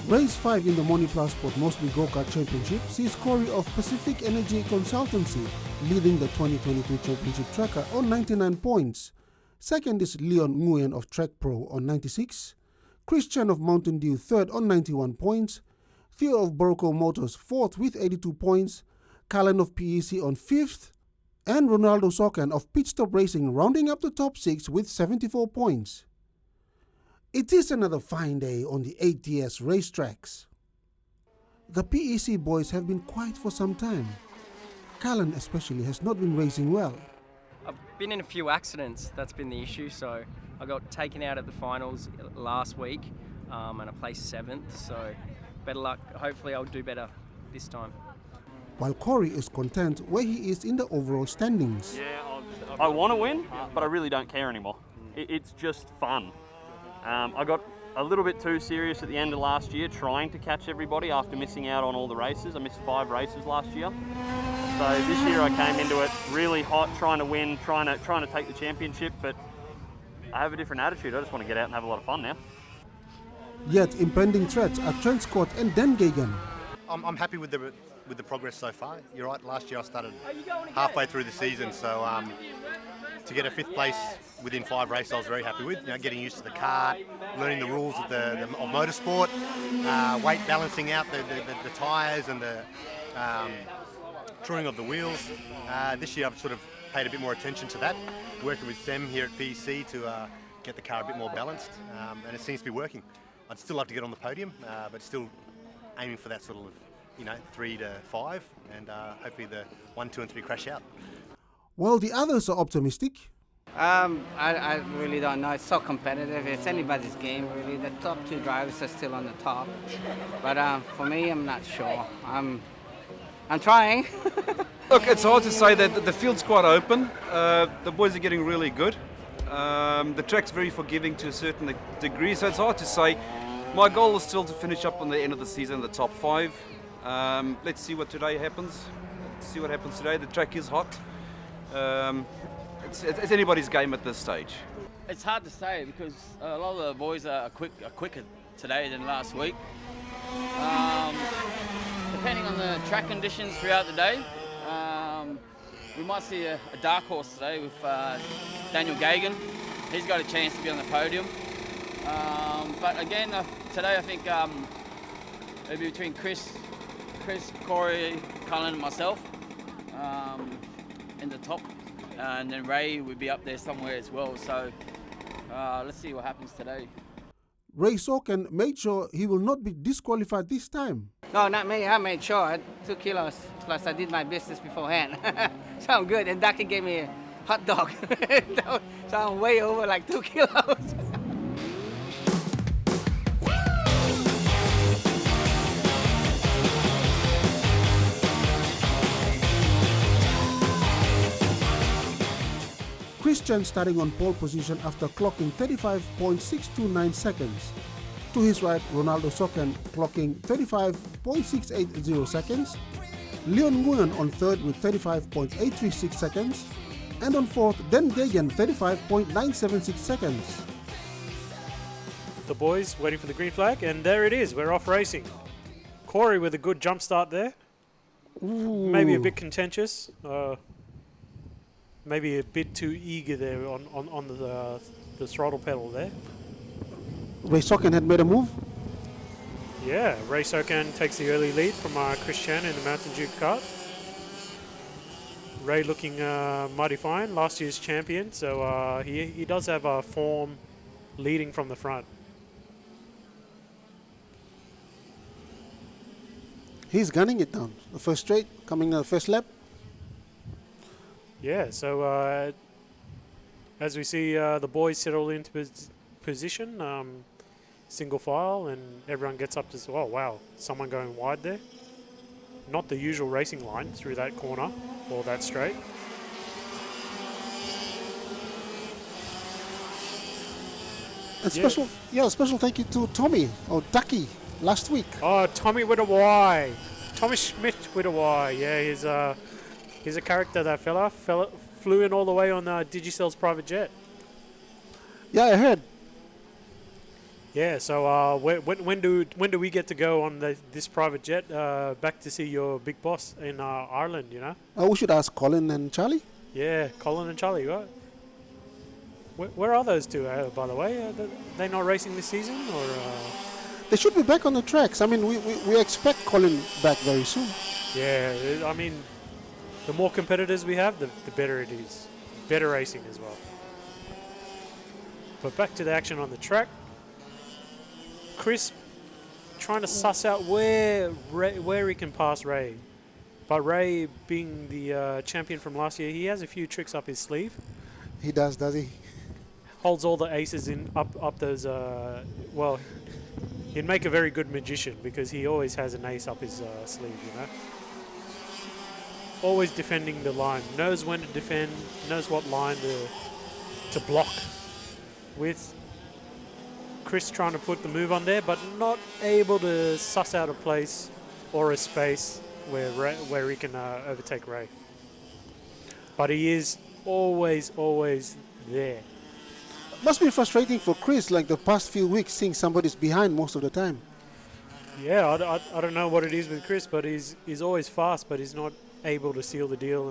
Race 5 in the Moni Moresby GoKart Championship sees Corey of Pacific Energy Consultancy leading the 2022 Championship tracker on 99 points. Second is Leon Nguyen of Trek Pro on 96. Christian of Mountain Dew third on 91 points. Theo of Borco Motors fourth with 82 points. Callan of PEC on fifth. And Ronaldo Sokan of Pitstop Racing rounding up the top 6 with 74 points. It is another fine day on the ATS racetracks. The PEC boys have been quiet for some time. Callan especially has not been racing well. I've been in a few accidents, that's been the issue, so I got taken out at the finals last week and I placed 7th, so better luck, hopefully I'll do better this time. While Corey is content where he is in the overall standings. Yeah, I want to win, but I really don't care anymore. It's just fun. I got a little bit too serious at the end of last year trying to catch everybody after missing out on all the races. I missed 5 races last year. So this year I came into it really hot, trying to win, trying to take the championship, but I have a different attitude. I just want to get out and have a lot of fun now. Yet impending threats are Trent Scott and Dan Gagan. I'm happy with the progress so far. You're right, last year I started halfway through the season, so to get a 5th place within 5 races I was very happy with. You know, getting used to the kart, learning the rules of of motorsport, weight balancing out the tyres and the truing of the wheels. This year I've sort of paid a bit more attention to that, working with Sam here at PEC to get the car a bit more balanced, and it seems to be working. I'd still love to get on the podium, but still aiming for that sort of, 3 to 5, and hopefully the 1, 2 and 3 crash out. While the others are optimistic, I really don't know. It's so competitive. It's anybody's game, really. The top 2 drivers are still on the top. But for me, I'm not sure. I'm trying. Look, it's hard to say that the field's quite open. The boys are getting really good. The track's very forgiving to a certain degree, so it's hard to say. My goal is still to finish up on the end of the season in the top 5. Let's see what today happens. Let's see what happens today. The track is hot. It's anybody's game at this stage. It's hard to say because a lot of the boys are quicker today than last week. Depending on the track conditions throughout the day, we might see a dark horse today with Daniel Gagan. He's got a chance to be on the podium. But again, today I think it'll be between Chris, Corey, Cullen and myself in the top. And then Ray would be up there somewhere as well. So let's see what happens today. Ray Sokan made sure he will not be disqualified this time. No, not me. I made sure. 2 kilos. Plus I did my business beforehand. So I'm good. And Ducky gave me a hot dog. So I'm way over like 2 kilos. Christian starting on pole position after clocking 35.629 seconds. To his right, Ronaldo Sokan clocking 35.680 seconds. Leon Nguyen on third with 35.836 seconds. And on fourth, Dan Gagan 35.976 seconds. The boys waiting for the green flag, and there it is, we're off racing. Corey with a good jump start there. Ooh. Maybe a bit contentious. Maybe a bit too eager there on the throttle pedal there. Ray Sokan had made a move. Yeah, Ray Sokan takes the early lead from Christian in the Mountain Dew kart. Ray looking mighty fine, last year's champion, so he does have a form leading from the front. He's gunning it down. The first straight, coming the first lap. Yeah, so as we see the boys settle into position, single file, and everyone gets up to, oh wow, someone going wide there. Not the usual racing line through that corner or that straight. And special thank you to Tommy, or Ducky, last week. Oh, Tommy with a Y. Tommy Schmidt with a Y. Yeah, he's a character, that fella. Flew in all the way on Digicell's private jet. Yeah, I heard. Yeah, so when do we get to go on this private jet back to see your big boss in Ireland, you know? Oh, we should ask Colin and Charlie. Yeah, Colin and Charlie, right? Where are those two, by the way? They not racing this season, or...? They should be back on the tracks. I mean, we expect Colin back very soon. Yeah, I mean, the more competitors we have, the better it is. Better racing as well. But back to the action on the track. Chris trying to suss out where he can pass Ray. But Ray, being the champion from last year, he has a few tricks up his sleeve. He does he? Holds all the aces in up those. Well, he'd make a very good magician because he always has an ace up his sleeve, you know. Always defending the line, knows when to defend, knows what line to block with. Chris trying to put the move on there, but not able to suss out a place or a space where he can overtake Ray. But he is always there. Must be frustrating for Chris, like the past few weeks, seeing somebody's behind most of the time. Yeah, I don't know what it is with Chris, but he's always fast, but he's not able to seal the deal.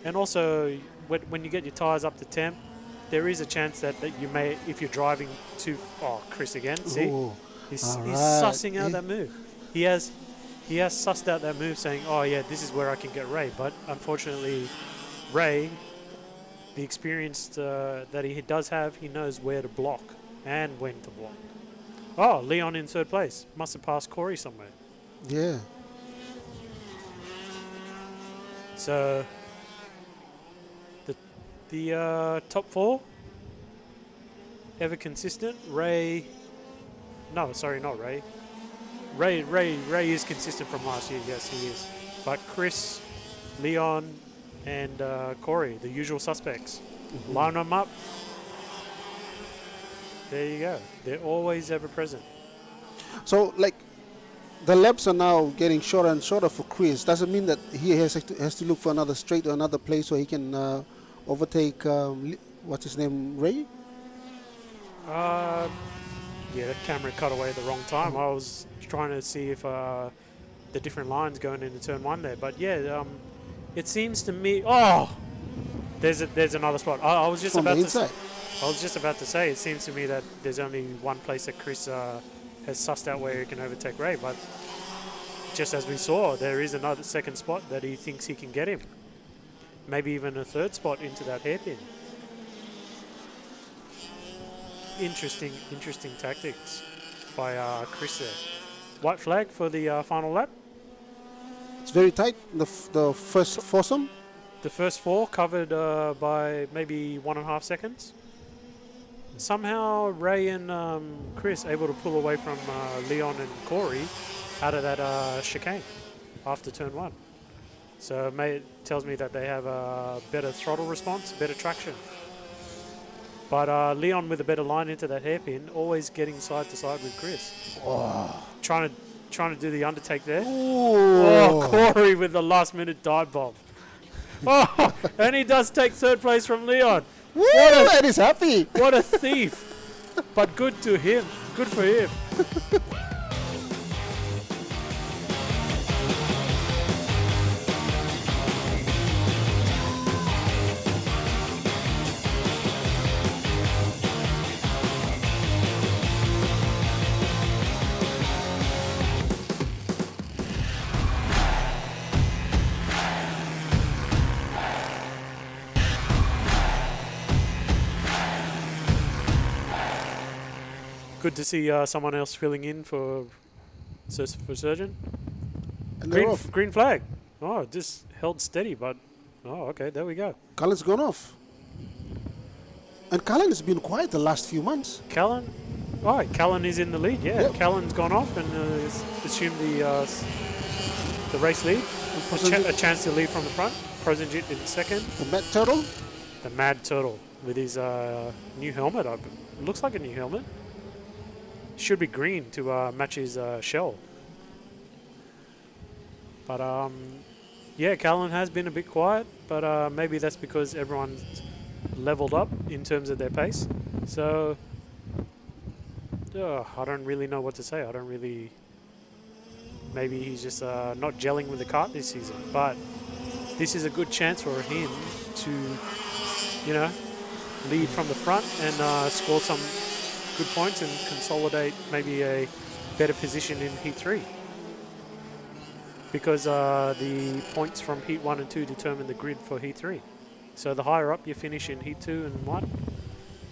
And also, when you get your tyres up to temp, there is a chance that you may, if you're driving too... Oh, Chris again, see? Ooh, He's right. sussing out that move. He has sussed out that move, saying, oh yeah, this is where I can get Ray. But unfortunately, Ray, the experience that he does have, he knows where to block and when to block. Oh, Leon in third place. Must have passed Corey somewhere. Yeah. So... The top four, ever consistent. Ray, no, sorry, not Ray. Ray is consistent from last year. Yes, he is. But Chris, Leon, and Corey, the usual suspects. Line them up. There you go. They're always ever present. So, like, the laps are now getting shorter and shorter for Chris. Doesn't mean that he has to look for another straight or another place where he can overtake, what's his name, Ray? Yeah, that camera cut away at the wrong time. I was trying to see if the different lines going into turn one there. But yeah, it seems to me... Oh! There's another spot. I was just about to say, it seems to me that there's only one place that Chris has sussed out where he can overtake Ray. But just as we saw, there is another second spot that he thinks he can get him. Maybe even a third spot into that hairpin. Interesting tactics by Chris there. White flag for the final lap. It's very tight, the first foursome. The first four covered by maybe 1.5 seconds. Somehow Ray and Chris able to pull away from Leon and Corey out of that chicane after turn one. So it tells me that they have a better throttle response, better traction. But Leon with a better line into that hairpin, always getting side to side with Chris. Oh. Trying to do the undertake there. Ooh. Oh, Corey with the last minute dive bomb. Oh, and he does take third place from Leon. Woo, and he's happy. What a thief. But good to him. Good for him. Good to see someone else filling in for Surgeon. And they're off. Green flag. Oh, just held steady, but... Oh, okay, there we go. Cullen's gone off. And Cullen has been quiet the last few months. Cullen? Oh, Cullen is in the lead, yeah. Yep. Cullen's gone off and assumed the race lead. A chance to lead from the front. Prosenjit in second. The Mad Turtle. The Mad Turtle with his new helmet. It looks like a new helmet. Should be green to match his shell. But yeah, Cullen has been a bit quiet, but maybe that's because everyone's leveled up in terms of their pace. So I don't really know what to say. I don't really. Maybe he's just not gelling with the kart this season. But this is a good chance for him to, lead from the front and score some good points and consolidate maybe a better position in Heat 3. Because the points from Heat 1 and 2 determine the grid for Heat 3. So the higher up you finish in Heat 2 and 1,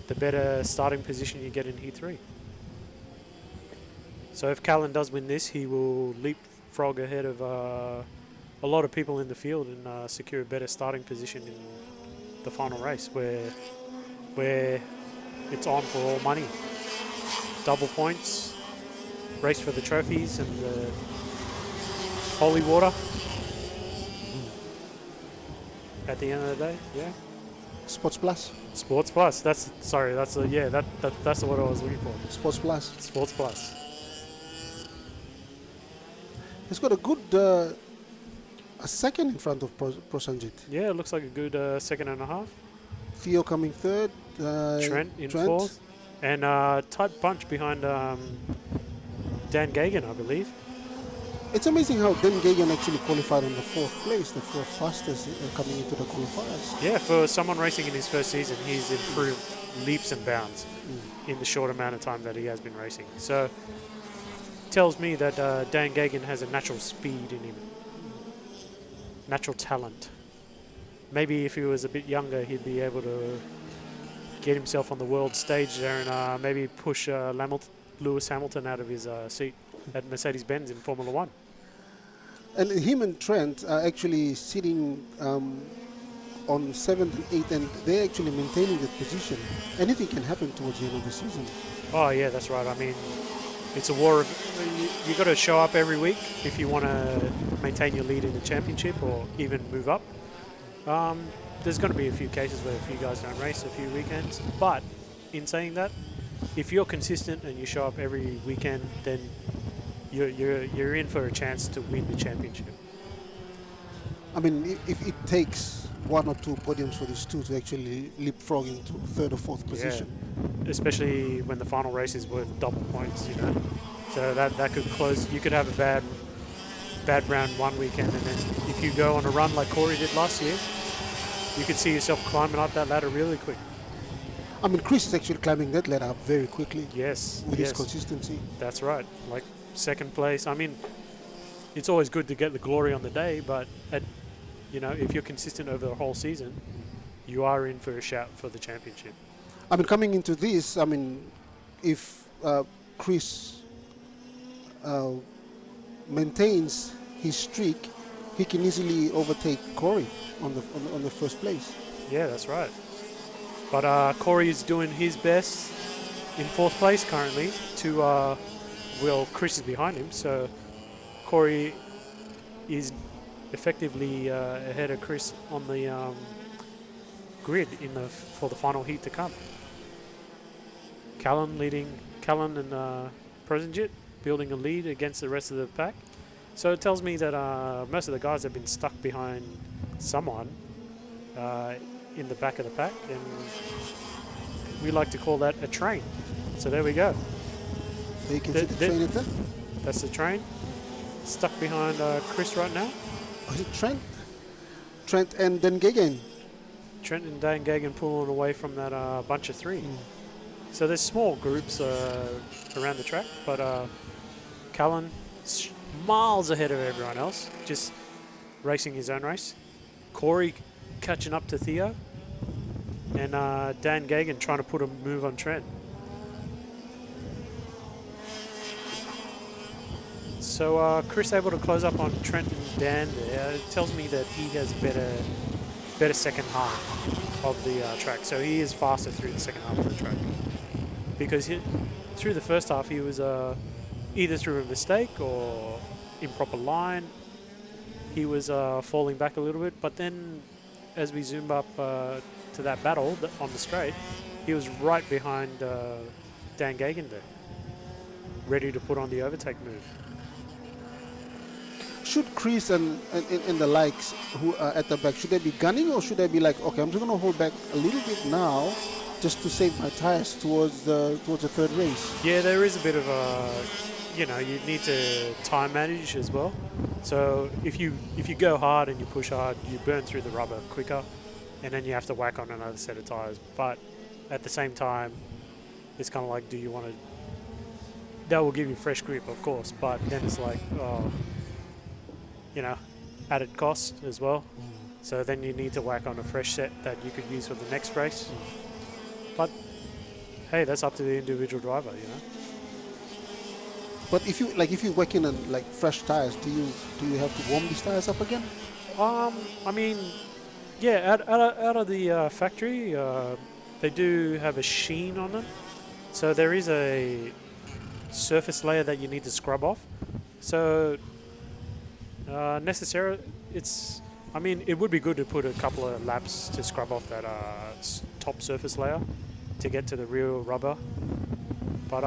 the better starting position you get in Heat 3. So if Callan does win this, he will leapfrog ahead of a lot of people in the field and secure a better starting position in the final race where it's on for all money. Double points, race for the trophies and the holy water. At the end of the day, yeah. Sports Plus. Sports Plus. That's what I was looking for. Sports Plus. Sports Plus. He's got a good a second in front of Prosanjit. Yeah, it looks like a good second and a half. Theo coming third. Trent in fourth. And tight bunch behind Dan Gagan, I believe. It's amazing how Dan Gagan actually qualified on the fourth place, the fourth fastest coming into the qualifiers. Yeah, for someone racing in his first season, he's improved leaps and bounds in the short amount of time that he has been racing. So, tells me that Dan Gagan has a natural speed in him, natural talent. Maybe if he was a bit younger, he'd be able to get himself on the world stage there and maybe push Lewis Hamilton out of his seat at Mercedes-Benz in Formula 1. And him and Trent are actually sitting on 7th and 8th, and they're actually maintaining that position. Anything can happen towards the end of the season. Oh, yeah, that's right. I mean, it's a war of... you got to show up every week if you want to maintain your lead in the championship or even move up. There's going to be a few cases where a few guys don't race a few weekends. But in saying that, if you're consistent and you show up every weekend, then you're in for a chance to win the championship. I mean, if it takes one or two podiums for these two to actually leapfrog into third or fourth position. Yeah. Especially when the final race is worth double points, So that could close. You could have a bad round one weekend, and then if you go on a run like Corey did last year, you could see yourself climbing up that ladder really quick. I mean, Chris is actually climbing that ladder up very quickly. Yes. With his consistency. That's right. Like second place. I mean, it's always good to get the glory on the day, but if you're consistent over the whole season, you are in for a shout for the championship. I mean, coming into this, I mean, if Chris maintains his streak, he can easily overtake Corey on the first place. Yeah, that's right. But Corey is doing his best in fourth place currently to, Chris is behind him, so Corey is effectively ahead of Chris on the grid for the final heat to come. Callan and Prosanjit building a lead against the rest of the pack. So it tells me that most of the guys have been stuck behind someone in the back of the pack, and we like to call that a train. So there we go. You can see the train at that? That's the train. Stuck behind Chris right now. Oh, is it Trent? Trent and Dan Gagan. Trent and Dan Gagan pulling away from that bunch of three. So there's small groups around the track, but Callan miles ahead of everyone else, just racing his own race. Corey catching up to Theo, and Dan Gagan trying to put a move on Trent. So Chris able to close up on Trent and Dan there. It tells me that he has better second half of the track. So he is faster through the second half of the track. Because through the first half he was either through a mistake or improper line, he was falling back a little bit. But then as we zoom up to that battle on the straight, he was right behind Dan Gagan there, ready to put on the overtake move. Should Chris and the likes who are at the back, should they be gunning, or should they be like, okay, I'm just going to hold back a little bit now just to save my tires towards the third race. Yeah, there is a bit of a, you need to time manage as well. So if you go hard and you push hard, you burn through the rubber quicker, and then you have to whack on another set of tires. But at the same time, it's kind of like, do you want to? That will give you fresh grip, of course, but then it's like, added cost as well. So then you need to whack on a fresh set that you could use for the next race. But hey, that's up to the individual driver, But if you whack in on like fresh tires, do you have to warm these tires up again? I mean, yeah, out of the factory, they do have a sheen on them. So there is a surface layer that you need to scrub off. So necessarily, it would be good to put a couple of laps to scrub off that top surface layer to get to the real rubber. But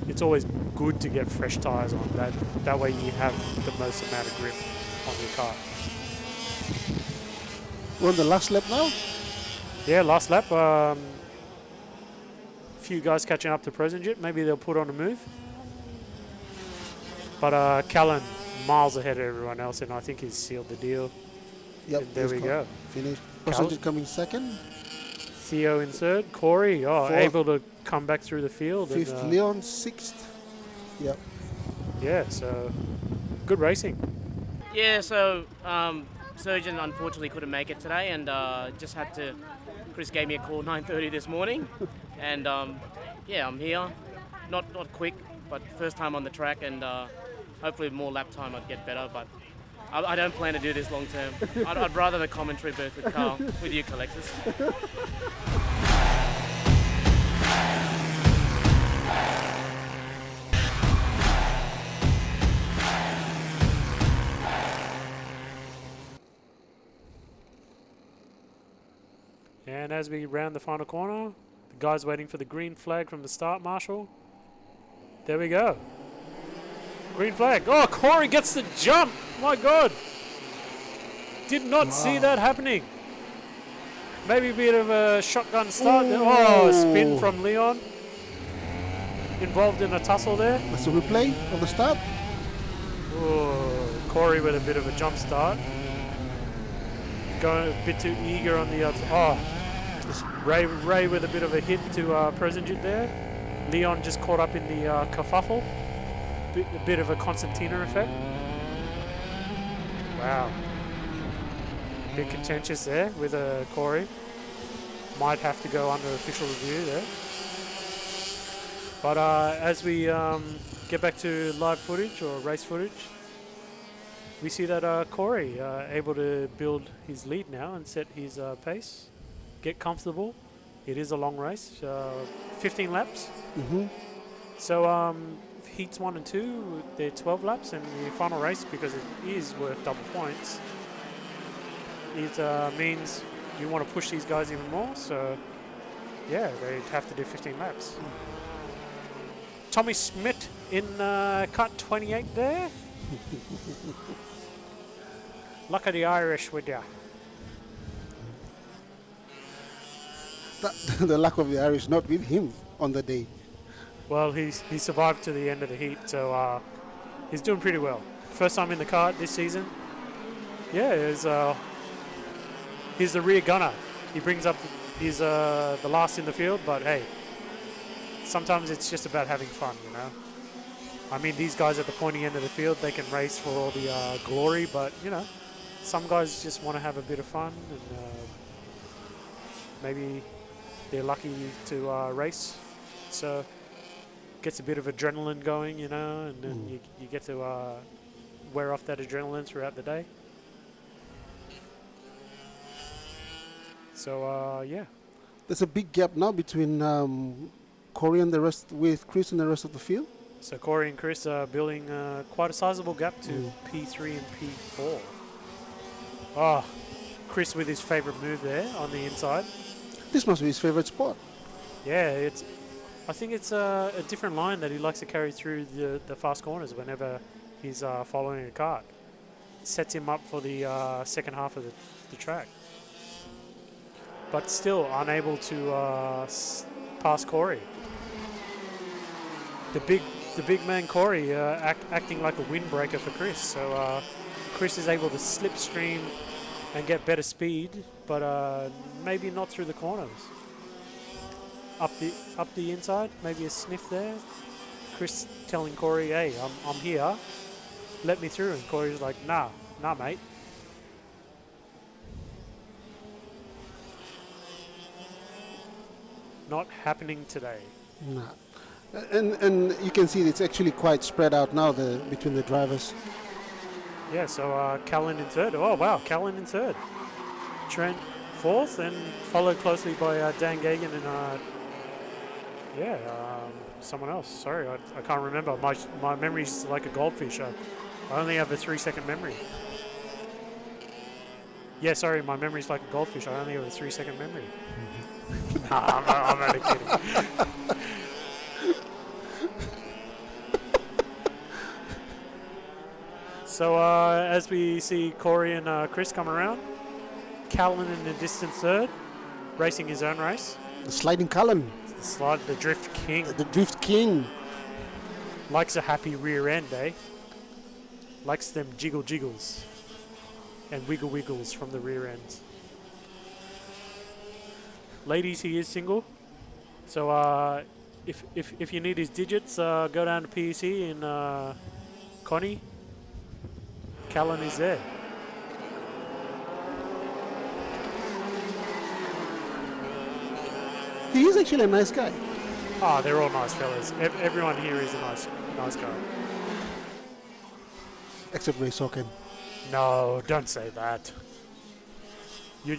it's always good to get fresh tires on. That way you have the most amount of grip on your car. We're on the last lap now? Yeah, last lap. Few guys catching up to Presenjit. Maybe they'll put on a move. But Callan miles ahead of everyone else, and I think he's sealed the deal. Yep, and there we go. Finished. Presenjit coming second. Theo in third. Corey, Fourth. able to come back through the field. Fifth, and, Leon. Sixth. Yep. Yeah, so good racing. Yeah, so Surgeon unfortunately couldn't make it today, and just had to. Chris gave me a call 9:30 this morning, and I'm here. Not quick, but first time on the track, and hopefully more lap time I'd get better. But I don't plan to do this long term. I'd rather the commentary booth with Carl, with you collectors. And as we round the final corner, the guy's waiting for the green flag from the start marshal. There we go. Green flag. Oh, Corey gets the jump. My God. Did not see that happening. Maybe a bit of a shotgun start. Oh, spin from Leon. Involved in a tussle there. That's a replay of the start. Oh, Corey with a bit of a jump start. Going a bit too eager on the other. Oh, Ray with a bit of a hit to Presenjit there. Leon just caught up in the kerfuffle. A bit of a Constantina effect. Wow. Bit contentious there with Corey. Might have to go under official review there. But as we get back to live footage or race footage, we see that Corey able to build his lead now and set his pace, get comfortable. It is a long race, 15 laps. Mm-hmm. So heats 1 and 2, they're 12 laps, and the final race, because it is worth double points, it means you want to push these guys even more. So yeah, they have to do 15 laps. Tommy Smith in cut 28 there. Luck of the Irish with ya. The luck of the Irish not with him on the day. Well, he survived to the end of the heat, so he's doing pretty well. First time in the kart this season. Yeah, he's the rear gunner. He brings up, he's the last in the field, but hey, sometimes it's just about having fun, you know. I mean, these guys at the pointy end of the field, they can race for all the glory, but, you know, some guys just want to have a bit of fun, and maybe they're lucky to race. So gets a bit of adrenaline going, you know, and then you get to wear off that adrenaline throughout the day. So, yeah. There's a big gap now between Corey and with Chris and the rest of the field. So Corey and Chris are building quite a sizable gap to P3 and P4. Oh, Chris with his favorite move there on the inside. This must be his favorite spot. Yeah, I think it's a different line that he likes to carry through the fast corners whenever he's following a kart. Sets him up for the second half of the track. but still unable to pass Corey. The big man Corey acting like a windbreaker for Chris. So Chris is able to slipstream and get better speed, but maybe not through the corners. Up the inside, maybe a sniff there. Chris telling Corey, "Hey, I'm here. Let me through." And Corey's like, "Nah, mate." Not happening today. Nah. And you can see it's actually quite spread out now between the drivers. Yeah, so Callan in third. Oh, wow, Callan in third. Trent fourth, and followed closely by Dan Gagan and, someone else. Sorry, I can't remember. My memory's like a goldfish. I only have a 3-second memory. Yeah, sorry, my memory's like a goldfish. I only have a 3-second memory. Nah, I'm only kidding. So as we see Corey and Chris come around, Callan in the distant third, racing his own race. The sliding Callan. The drift king. The drift king. Likes a happy rear end, eh? Likes them jiggles and wiggles from the rear ends. Ladies, he is single. So if you need his digits, go down to PEC in Connie. Callan is there. He is actually a nice guy. Ah, they're all nice fellas. Everyone here is a nice guy. Except Ray Socken. No, don't say that. You're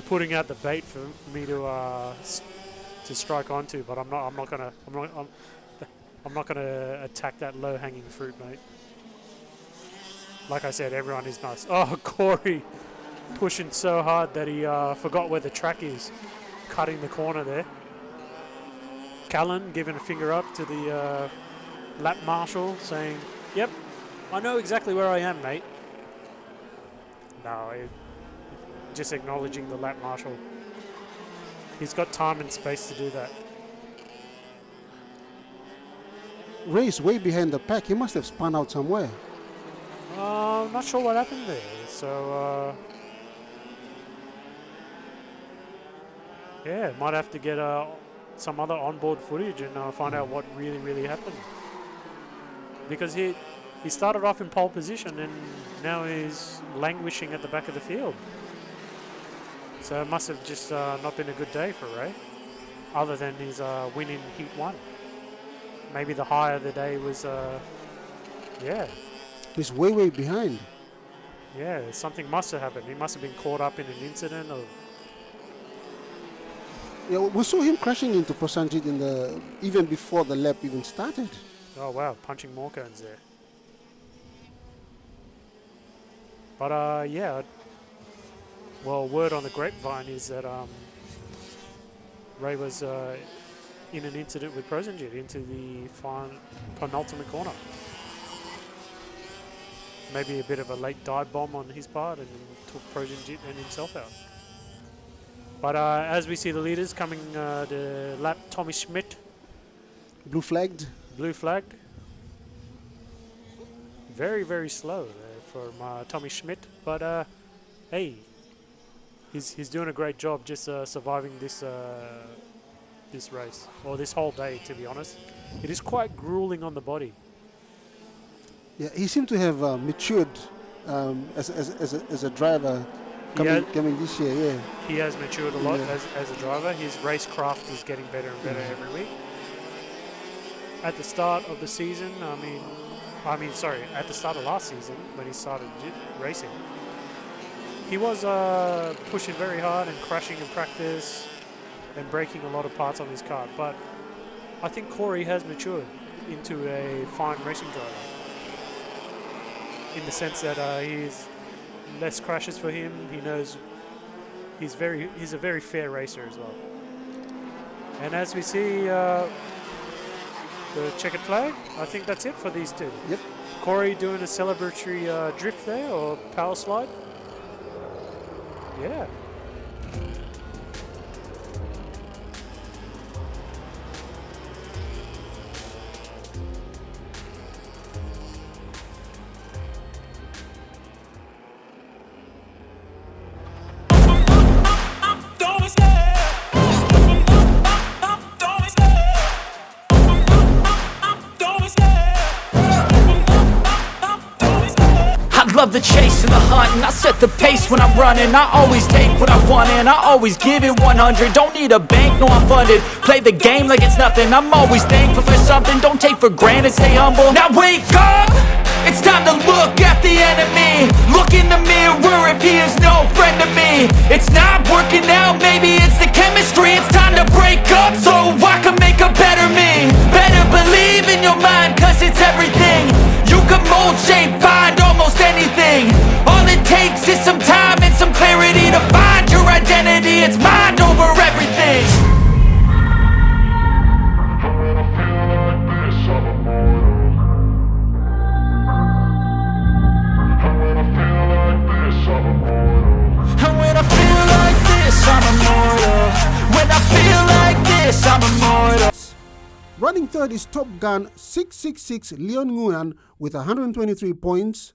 putting out the bait for me to strike onto, but I'm not gonna attack that low-hanging fruit, mate. Like I said, everyone is nice. Oh, Corey pushing so hard that he forgot where the track is, cutting the corner there. Callan giving a finger up to the lap marshal, saying, "Yep, I know exactly where I am, mate." No, just acknowledging the lap marshal. He's got time and space to do that. Ray's way behind the pack. He must have spun out somewhere. I'm not sure what happened there. So, might have to get some other onboard footage and find out what really happened. Because he started off in pole position and now he's languishing at the back of the field. So it must have just not been a good day for Ray, other than his win in Heat 1. Maybe the high of the day was, He's way behind. Yeah, something must have happened. He must have been caught up in an incident or... Yeah, we saw him crashing into Prosanjit even before the lap even started. Oh wow, punching more cones there. But well, word on the grapevine is that Ray was in an incident with Prosanjit into the penultimate corner. Maybe a bit of a late dive bomb on his part and took Prosanjit and himself out. But as we see the leaders coming to lap Tommy Schmidt. Blue flagged. Very slow from Tommy Schmidt. But hey, he's doing a great job just surviving this race, or this whole day, to be honest. It is quite grueling on the body. Yeah, he seemed to have matured as a driver coming this year. Yeah, he has matured a lot as a driver. His racecraft is getting better and better every week. At the start of the season, at the start of last season when he started racing, he was pushing very hard and crashing in practice and breaking a lot of parts on his car. But I think Corey has matured into a fine racing driver, in the sense that he's less crashes for him. He knows he's a very fair racer as well. And as we see the checkered flag, I think that's it for these two. Yep. Corey doing a celebratory drift there, or power slide. Yeah. set the pace when I'm running. I always take what I want and I always give it 100. Don't need a bank, no I'm funded. Play the game like it's nothing. I'm always thankful for something. Don't take for granted, stay humble. Now wake up! It's time to look at the enemy. Look in the mirror if he is no friend to me. It's not working out, maybe it's the chemistry. It's time to break up so I can make a better me. Better believe in your mind, cause it's everything. You can mold, shape, find almost anything. All it takes is some time and some clarity to find your identity. It's mind over everything. Running third is Top Gun 666 Leon Nguyen with 123 points.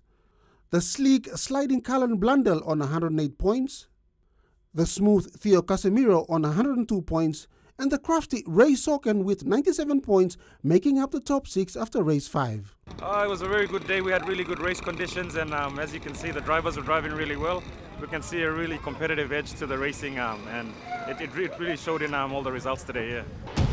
The sleek sliding Callan Blundell on 108 points. The smooth Theo Casemiro on 102 points. And the crafty Ray Soken with 97 points, making up the top 6 after race 5. It was a very good day. We had really good race conditions, and as you can see, the drivers were driving really well. We can see a really competitive edge to the racing, and it really showed in all the results today. Yeah.